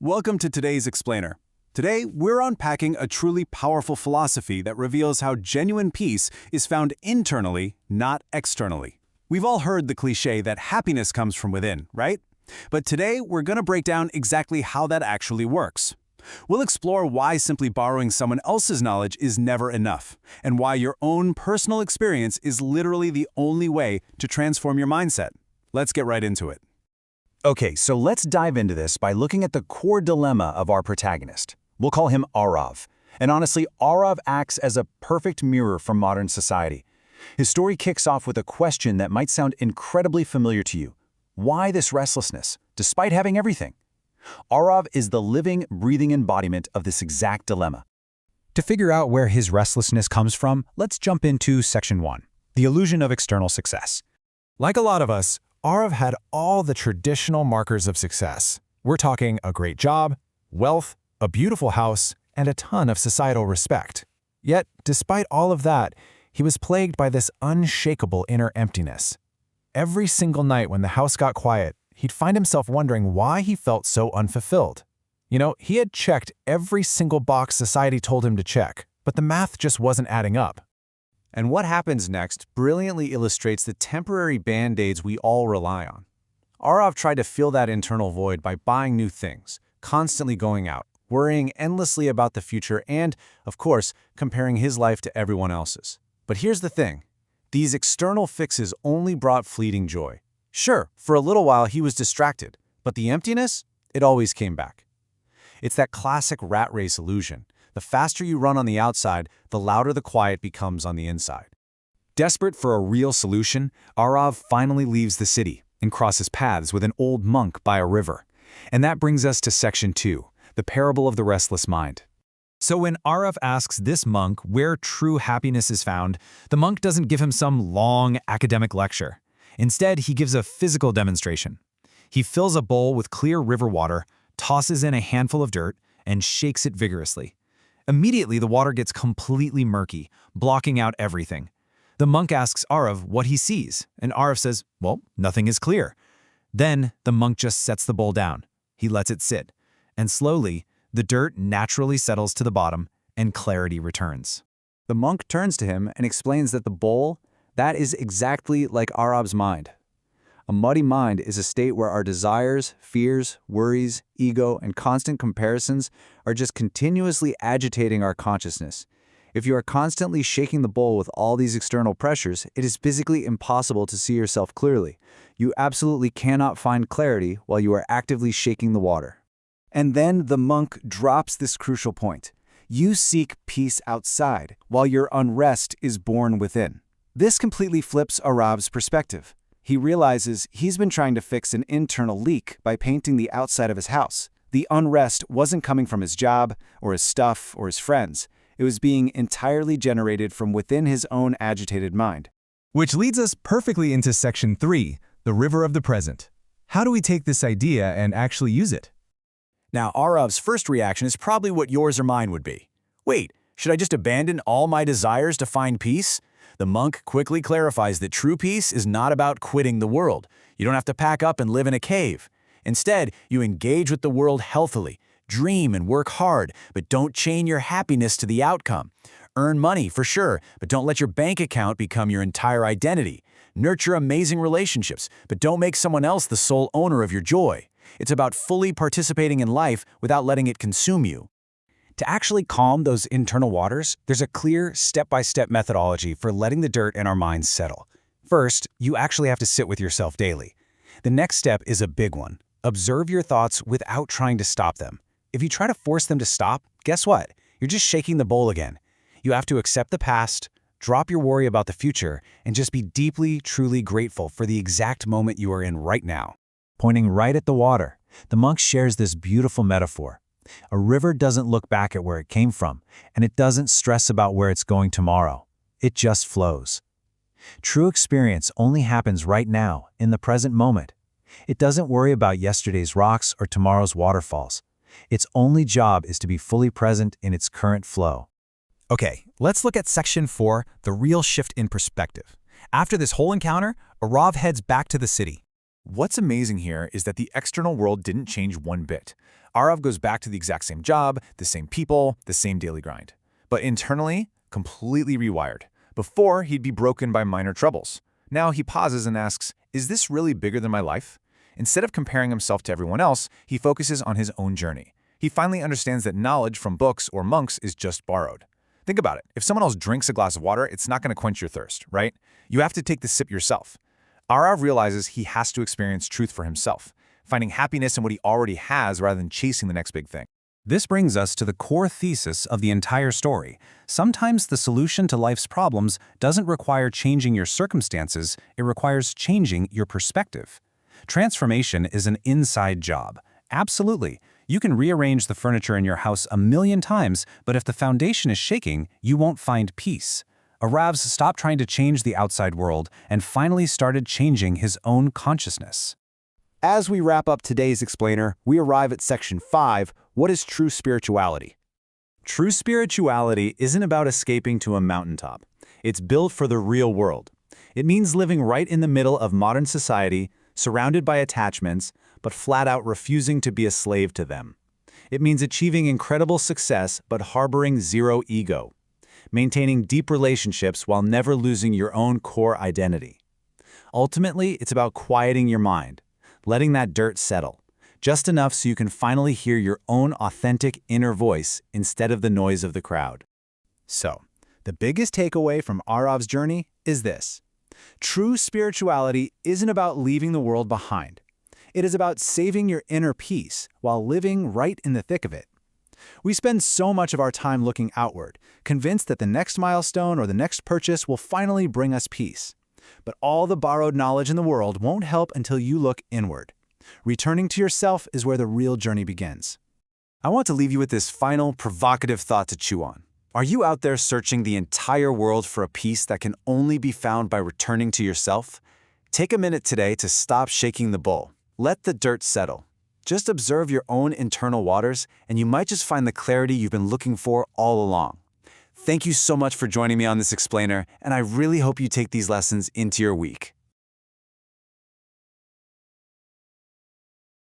Welcome to today's Explainer. Today, we're unpacking a truly powerful philosophy that reveals how genuine peace is found internally, not externally. We've all heard the cliché that happiness comes from within, right? But today, we're going to break down exactly how that actually works. We'll explore why simply borrowing someone else's knowledge is never enough, and why your own personal experience is literally the only way to transform your mindset. Let's get right into it. Okay, so let's dive into this by looking at the core dilemma of our protagonist. We'll call him Arav. And honestly, Arav acts as a perfect mirror for modern society. His story kicks off with a question that might sound incredibly familiar to you. Why this restlessness, despite having everything? Arav is the living, breathing embodiment of this exact dilemma. To figure out where his restlessness comes from, let's jump into Section 1, the illusion of external success. Like a lot of us, Arav had all the traditional markers of success. We're talking a great job, wealth, a beautiful house, and a ton of societal respect. Yet, despite all of that, he was plagued by this unshakable inner emptiness. Every single night when the house got quiet, he'd find himself wondering why he felt so unfulfilled. You know, he had checked every single box society told him to check, but the math just wasn't adding up. And what happens next brilliantly illustrates the temporary band-aids we all rely on. Arav tried to fill that internal void by buying new things, constantly going out, worrying endlessly about the future, and, of course, comparing his life to everyone else's. But here's the thing. These external fixes only brought fleeting joy. Sure, for a little while he was distracted, but the emptiness, it always came back. It's that classic rat race illusion. The faster you run on the outside, the louder the quiet becomes on the inside. Desperate for a real solution, Arav finally leaves the city and crosses paths with an old monk by a river. And that brings us to Section 2, the parable of the restless mind. So when Arav asks this monk where true happiness is found, the monk doesn't give him some long academic lecture. Instead, he gives a physical demonstration. He fills a bowl with clear river water, tosses in a handful of dirt, and shakes it vigorously. Immediately, the water gets completely murky, blocking out everything. The monk asks Arav what he sees, and Arav says, well, nothing is clear. Then, the monk just sets the bowl down. He lets it sit, and slowly, the dirt naturally settles to the bottom, and clarity returns. The monk turns to him and explains that the bowl, that is exactly like Arav's mind. A muddy mind is a state where our desires, fears, worries, ego, and constant comparisons are just continuously agitating our consciousness. If you are constantly shaking the bowl with all these external pressures, it is physically impossible to see yourself clearly. You absolutely cannot find clarity while you are actively shaking the water. And then the monk drops this crucial point. You seek peace outside, while your unrest is born within. This completely flips Arav's perspective. He realizes he's been trying to fix an internal leak by painting the outside of his house. The unrest wasn't coming from his job, or his stuff, or his friends. It was being entirely generated from within his own agitated mind. Which leads us perfectly into Section 3, the river of the present. How do we take this idea and actually use it? Now, Arav's first reaction is probably what yours or mine would be. Wait, should I just abandon all my desires to find peace? The monk quickly clarifies that true peace is not about quitting the world. You don't have to pack up and live in a cave. Instead, you engage with the world healthily, dream and work hard, but don't chain your happiness to the outcome. Earn money, for sure, but don't let your bank account become your entire identity. Nurture amazing relationships, but don't make someone else the sole owner of your joy. It's about fully participating in life without letting it consume you. To actually calm those internal waters, there's a clear, step-by-step methodology for letting the dirt in our minds settle. First, you actually have to sit with yourself daily. The next step is a big one. Observe your thoughts without trying to stop them. If you try to force them to stop, guess what? You're just shaking the bowl again. You have to accept the past, drop your worry about the future, and just be deeply, truly grateful for the exact moment you are in right now. Pointing right at the water, the monk shares this beautiful metaphor. A river doesn't look back at where it came from, and it doesn't stress about where it's going tomorrow. It just flows. True experience only happens right now, in the present moment. It doesn't worry about yesterday's rocks or tomorrow's waterfalls. Its only job is to be fully present in its current flow. Okay, let's look at Section 4, the real shift in perspective. After this whole encounter, Arav heads back to the city. What's amazing here is that the external world didn't change one bit. Arav goes back to the exact same job, the same people, the same daily grind. But internally, completely rewired. Before, he'd be broken by minor troubles. Now he pauses and asks, is this really bigger than my life? Instead of comparing himself to everyone else, he focuses on his own journey. He finally understands that knowledge from books or monks is just borrowed. Think about it. If someone else drinks a glass of water, it's not going to quench your thirst, right? You have to take the sip yourself. Arav realizes he has to experience truth for himself, finding happiness in what he already has rather than chasing the next big thing. This brings us to the core thesis of the entire story. Sometimes the solution to life's problems doesn't require changing your circumstances, it requires changing your perspective. Transformation is an inside job. Absolutely. You can rearrange the furniture in your house 1,000,000 times, but if the foundation is shaking, you won't find peace. Arav's stopped trying to change the outside world and finally started changing his own consciousness. As we wrap up today's explainer, we arrive at section 5, what is true spirituality? True spirituality isn't about escaping to a mountaintop. It's built for the real world. It means living right in the middle of modern society, surrounded by attachments, but flat out refusing to be a slave to them. It means achieving incredible success but harboring zero ego. Maintaining deep relationships while never losing your own core identity. Ultimately, it's about quieting your mind, letting that dirt settle, just enough so you can finally hear your own authentic inner voice instead of the noise of the crowd. So, the biggest takeaway from Arav's journey is this. True spirituality isn't about leaving the world behind. It is about saving your inner peace while living right in the thick of it. We spend so much of our time looking outward, convinced that the next milestone or the next purchase will finally bring us peace. But all the borrowed knowledge in the world won't help until you look inward. Returning to yourself is where the real journey begins. I want to leave you with this final, provocative thought to chew on. Are you out there searching the entire world for a peace that can only be found by returning to yourself? Take a minute today to stop shaking the bowl. Let the dirt settle. Just observe your own internal waters, and you might just find the clarity you've been looking for all along. Thank you so much for joining me on this explainer, and I really hope you take these lessons into your week.